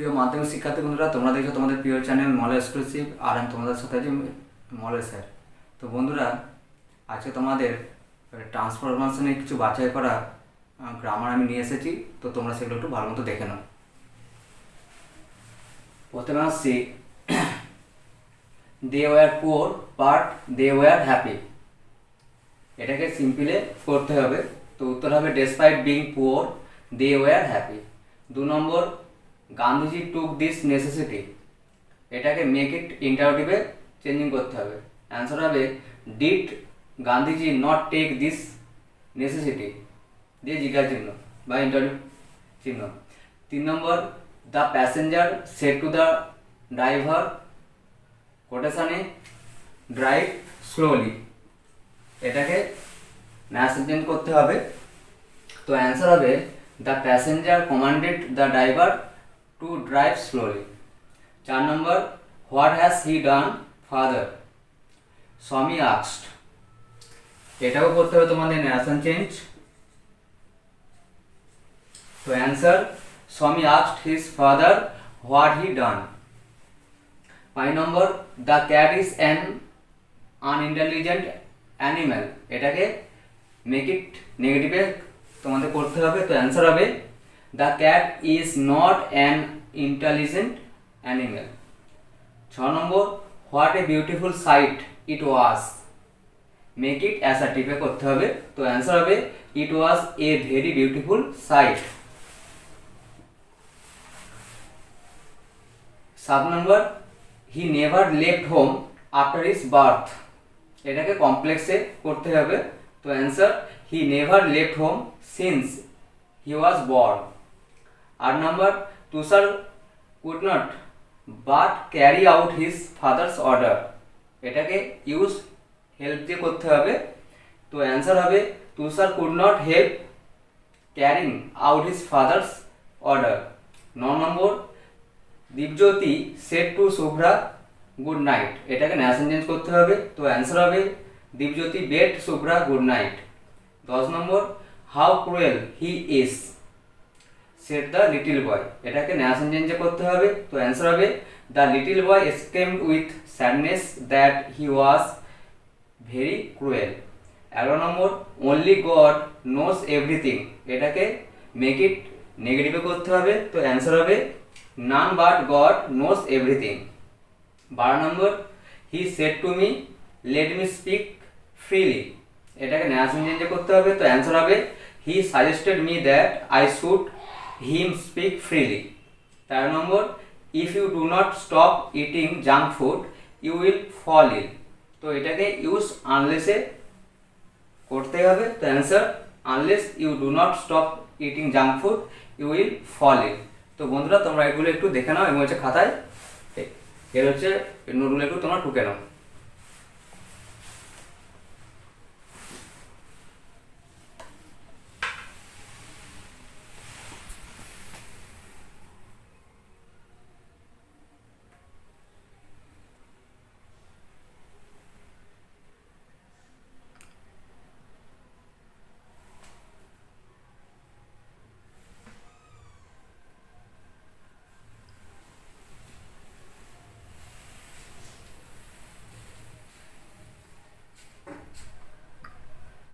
প্রিয় মাধ্যমিক শিক্ষার্থী বন্ধুরা, তোমরা দেখছো তোমাদের প্রিয় চ্যানেল মল এক্সক্লুসিভ, আর আমি তোমাদের সাথে আছি মলের স্যার। তো বন্ধুরা, আজকে তোমাদের ট্রান্সফরমেশনে কিছু বাছাই করা গ্রামার আমি নিয়ে এসেছি, তো তোমরা সেগুলো একটু ভালো মতো দেখে নাও। প্রথমে আসছি, they were poor but they were happy. এটাকে সিম্পলে করতে হবে, তো উত্তর হবে despite being poor they were happy. 2 নম্বর, গান্ধীজি টুক দিস নেসেসিটি। এটাকে মেক ইট ইন্টারোটিভে চেঞ্জিং করতে হবে। অ্যান্সার হবে did Gandhiji not take this necessity দিয়ে জিজ্ঞাসা চিহ্ন বা ইন্টারোটিভ চিহ্ন। 3 নম্বর, the passenger said to the driver কোটেশনে ড্রাইভ স্লোলি। এটাকে ন্যাশনাল চেঞ্জ করতে হবে, তো অ্যান্সার হবে the passenger commanded the driver to drive slowly. 4 নম্বর, what has he done father Swami asked. এটাও করতে হবে তোমাদের ন্যাশনাল চেঞ্জ, তো answer Swami asked his father what he done. 5 নম্বর, the cat is an unintelligent animal. এটাকে মেক ইট নেগেটিভে তোমাদের করতে হবে, তো অ্যান্সার হবে the cat is not an intelligent animal. 6 নম্বর, what a beautiful sight it was. Make it অ্যাসার্টিভে করতে হবে, তো অ্যান্সার হবে it was a very beautiful sight. 7 নম্বর, he never left home after his birth. এটাকে কমপ্লেক্সে করতে হবে, তো answer he never left home since he was born. 8 নম্বর, Tushar could not but carry out his father's order. এটাকে use help দিয়ে করতে হবে, তো অ্যান্সার হবে Tushar could not help carrying out his father's order. 9 নম্বর, Dipjyoti said to Shubhra good night. এটাকে narration change করতে হবে, তো অ্যান্সার হবে Dipjyoti bade Shubhra good night. 10 নম্বর, how cruel he is said the little boy. এটাকে ন্যাশনাল চেঞ্জ করতে হবে, তো অ্যান্সার হবে the little boy exclaimed with sadness that he was very cruel. 11 নম্বর, অনলি গড নোস এভরিথিং। এটাকে মেক ইট নেগেটিভে করতে হবে, তো অ্যান্সার হবে none but God knows everything. 12 নম্বর, he said to me let me speak freely. এটাকে narration change করতে হবে, তো অ্যান্সার হবে he suggested me that I should him speak freely. 13 নম্বর, if you do not stop eating junk food you will fall ill. তো এটাকে use আনলেসে করতে হবে, তো answer unless you do not stop eating junk food you will fall ill. তো বন্ধুরা, তোমরা এগুলো একটু দেখে নাও এবং হচ্ছে খাতায় এর হচ্ছে নোটগুলো একটু তোমরা টুকে নাও।